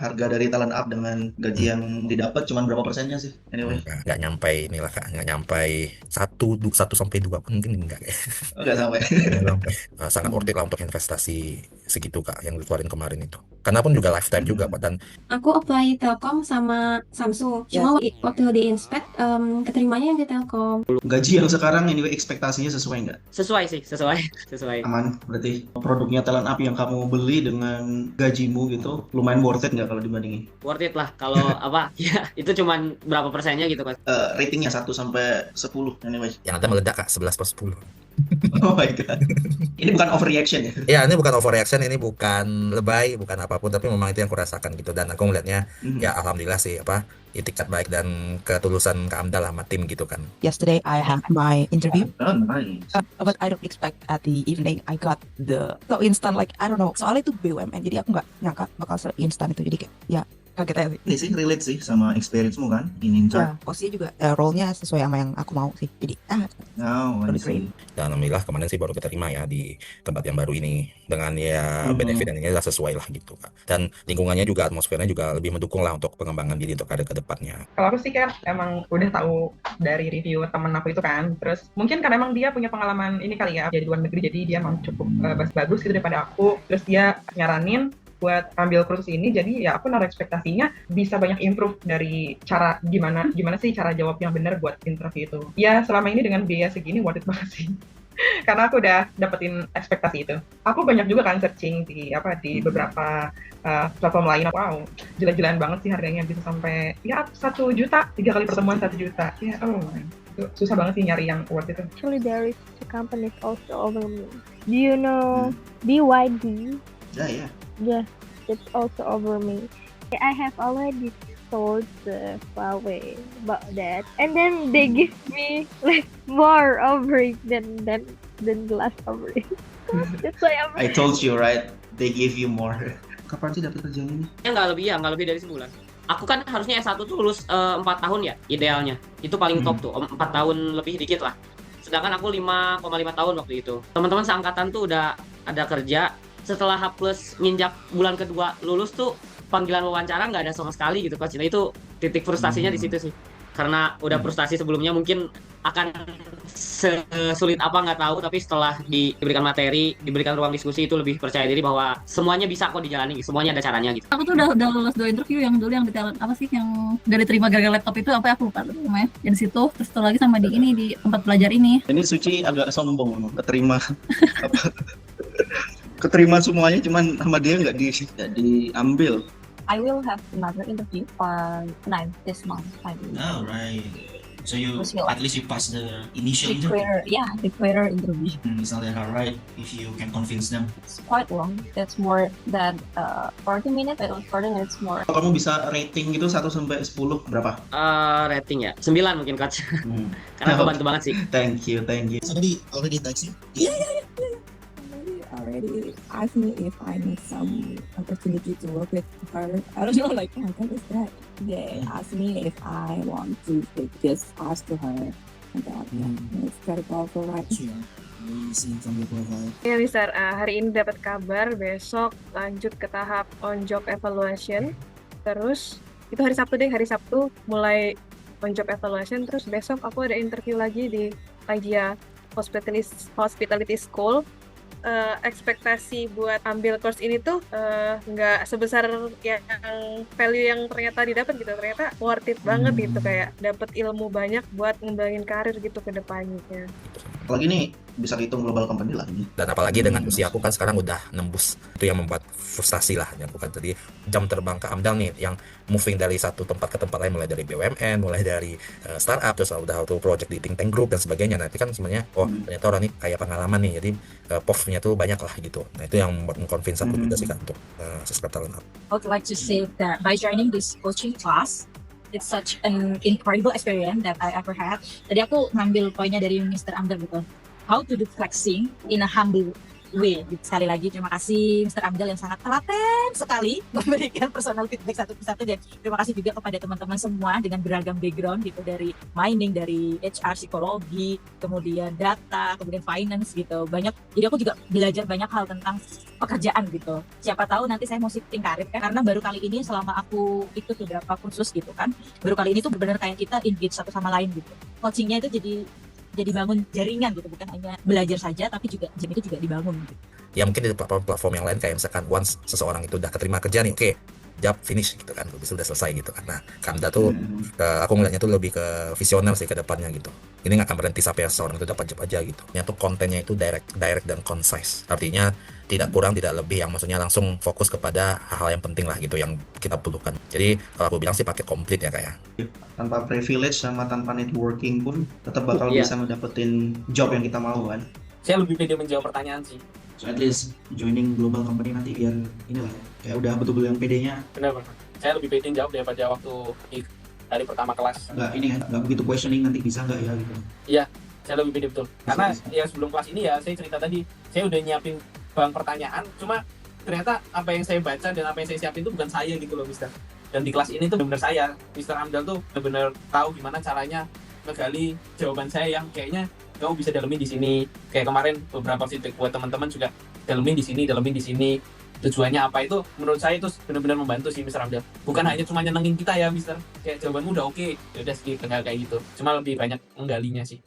harga dari talent up dengan gaji yang didapat cuman berapa persennya sih? Anyway, Nggak nyampe inilah kak, nggak nyampe satu sampai dua pun mungkin enggak ya. nggak sampai. Nggak sampai. Sangat worth Hmm. it lah untuk investasi segitu kak yang dikeluarin kemarin itu. Karena pun juga lifetime juga kak, Hmm. dan Aku apply Telkom sama Samsung. Cuma waktu di inspect keterimanya yang di Telkom. Gaji yang sekarang anyway ekspektasinya sesuai nggak? Sesuai sih, sesuai, sesuai. Aman, berarti produknya talent up yang kamu beli dengan gajimu gitu lumayan worth it nggak kalau dibandingin? Worth it lah kalau apa ya itu cuman berapa persennya gitu kan. Ratingnya 1 sampai 10 anyway. yang ada meledak kak 11/10. Oh my god. Ini bukan overreaction ya? Ya, ini bukan overreaction, ini bukan lebay, bukan apapun, tapi memang itu yang kurasakan gitu. Dan aku melihatnya, ya Mhm. alhamdulillah sih, apa, itikat baik dan ketulusan Kak Amdal sama tim gitu kan. Yesterday I had my interview, Oh, nice. but I don't expect at the evening I got the so instant, like I don't know. Soalnya itu BUMN, jadi aku nggak nyangka bakal se-instan itu. Jadi kayak ya kaget aja sih. Ini sih relate sih sama experience-mu kan in Ya, posisinya juga role-nya sesuai sama yang aku mau sih. Jadi Oh, I see. Dan alhamdulillah kemarin sih baru keterima ya di tempat yang baru ini. Dengan ya Mhm. benefit dan ini udah sesuai lah gitu Kak. Dan lingkungannya juga, atmosfernya juga lebih mendukung lah untuk pengembangan diri untuk karir ke depannya. Kalau aku sih kan emang udah tahu dari review temen aku itu kan, terus mungkin karena emang dia punya pengalaman ini kali ya, jadi luar negeri, jadi dia emang cukup bagus gitu daripada aku, terus dia nyaranin buat ambil kursus ini, jadi ya aku naruh ekspektasinya bisa banyak improve dari cara gimana sih cara jawab yang benar buat interview itu. Ya selama ini dengan biaya segini worth it banget sih. Karena aku udah dapetin ekspektasi itu. Aku banyak juga kan searching di beberapa platform lain. Wow, gila-gilaan banget sih harganya, bisa sampai ya 1 juta, 3 kali pertemuan 1 juta. Ya, oh my. Itu susah banget sih nyari yang worth itu. Actually, there is the companies also over me. Do you know BYD? Ya, ya. Yeah, it's also over me. I have already told the Huawei about that, and then they give me like more overing than the last overing. That's why I told you right, they give you more. Kapan sih dapat kerjaan ini? Ya nggak lebih dari sebulan. Aku kan harusnya S1 tuh lulus 4 tahun ya idealnya. Itu paling top tuh 4 tahun lebih dikit lah. Sedangkan aku 5,5 tahun waktu itu. Teman-teman seangkatan tuh udah ada kerja. Setelah H plus nginjak bulan kedua lulus tuh panggilan wawancara nggak ada sama sekali gitu coach. Nah itu titik frustasinya di situ sih. Karena udah frustasi sebelumnya mungkin akan sulit apa nggak tahu, tapi setelah diberikan materi, diberikan ruang diskusi itu lebih percaya diri bahwa semuanya bisa kok dijalani, semuanya ada caranya gitu. Aku tuh udah lulus 2 interview yang dulu yang di talent apa sih yang gak diterima gara-gara laptop itu apa ya, aku lupa namanya. Dari situ terus satu lagi sama di ini di tempat belajar ini. Ini Suci agak sombong, keterima apa? Keterima semuanya, cuman sama dia nggak diambil. I will have another interview on 9th this month, I believe. Oh, right. So you Terus at least you pass the initial interview. The creator interview. It's not that hard, right? If you can convince them. It's quite long. That's more than 40 minutes. I don't 40 minutes more. Kalau kamu bisa rating gitu 1 sampai 10 berapa? Rating ya 9 mungkin coach. Karena aku bantu banget sih. Thank you. Somebody already text you? Somebody already asked me if I need some opportunity to work with her. I don't know, like, oh my god, is that? They asked me if I want to take this class to her. And that, it's very powerful, right? Sure. We see from your profile. Ya Mister, hari ini dapat kabar besok lanjut ke tahap on job evaluation. Terus itu hari Sabtu mulai on job evaluation. Terus besok aku ada interview lagi di Agia Hospitality School. Ekspektasi buat ambil course ini tuh nggak sebesar yang value yang ternyata didapat gitu. Ternyata worth it banget gitu, kayak dapat ilmu banyak buat ngembangin karir gitu ke depannya. Apalagi nih bisa dihitung global company lah ini. Dan apalagi dengan usia aku kan sekarang udah nembus, itu yang membuat frustasi lah yang aku kan tadi. Jam terbang ke Amdal nih yang moving dari satu tempat ke tempat lain, mulai dari BUMN, mulai dari startup, terus udah auto project di think tank group dan sebagainya. Nah itu kan sebenarnya ternyata orang ini kayak pengalaman nih, jadi POV-nya tuh banyak lah gitu. Nah itu yang membuat mengconvince aku juga sih kan untuk subscribe Talent Up. I would like to say that by joining this coaching class, it's such an incredible experience that I ever had. Tadi aku ngambil poinnya dari Mr. Amdal gitu. How to do flexing in a humble way. Sekali lagi terima kasih Mr. Amdal yang sangat telaten sekali memberikan personal feedback satu persatu, dan terima kasih juga kepada teman-teman semua dengan beragam background gitu, dari mining, dari HR, psikologi, kemudian data, kemudian finance gitu. Banyak, jadi aku juga belajar banyak hal tentang pekerjaan gitu. Siapa tahu nanti saya mau shifting karir kan, karena baru kali ini selama aku ikut beberapa kursus gitu kan, baru kali ini tuh benar-benar kayak kita engage satu sama lain gitu. Coachingnya itu jadi bangun jaringan gitu, bukan hanya belajar saja tapi juga jam itu juga dibangun gitu. Ya mungkin di platform-platform yang lain kayak misalkan once seseorang itu udah keterima kerja nih, oke, job finish gitu kan, sudah selesai gitu kan. Nah, Kamda tuh aku ngeliatnya tuh lebih ke visioner sih ke depannya gitu. Ini nggak akan berhenti sampai seseorang itu dapat job aja gitu. Yang tuh kontennya itu direct dan concise. Artinya tidak kurang tidak lebih, yang maksudnya langsung fokus kepada hal-hal yang penting lah gitu yang kita perlukan. Jadi kalau aku bilang sih pakai komplit ya kayak. Tanpa privilege sama tanpa networking pun tetap bakal bisa ngedapetin job yang kita mau kan. Saya lebih pede menjawab pertanyaan sih. So at least joining global company nanti biar inilah ya udah betul-betul yang pedenya. Benar. Saya lebih pede jawab daripada waktu dari pertama kelas. Nggak begitu questioning nanti bisa nggak ya gitu. Iya, saya lebih pede betul. Karena ya sebelum kelas ini ya saya cerita tadi, saya udah nyiapin bank pertanyaan, cuma ternyata apa yang saya baca dan apa yang saya siapin itu bukan saya gitu loh, Mister. Dan di kelas ini tuh benar-benar saya, Mister Amdal tuh benar-benar tahu gimana caranya ngegali jawaban saya yang kayaknya kamu bisa dalemin di sini. Kayak kemarin beberapa feedback buat teman-teman juga dalemin di sini. Tujuannya apa itu menurut saya itu benar-benar membantu sih Mister Amdal. Bukan hanya cuma nyenengin kita ya Mister. Kayak jawabanmu udah oke, ya udah skip kayak gitu. Cuma lebih banyak menggalinya sih.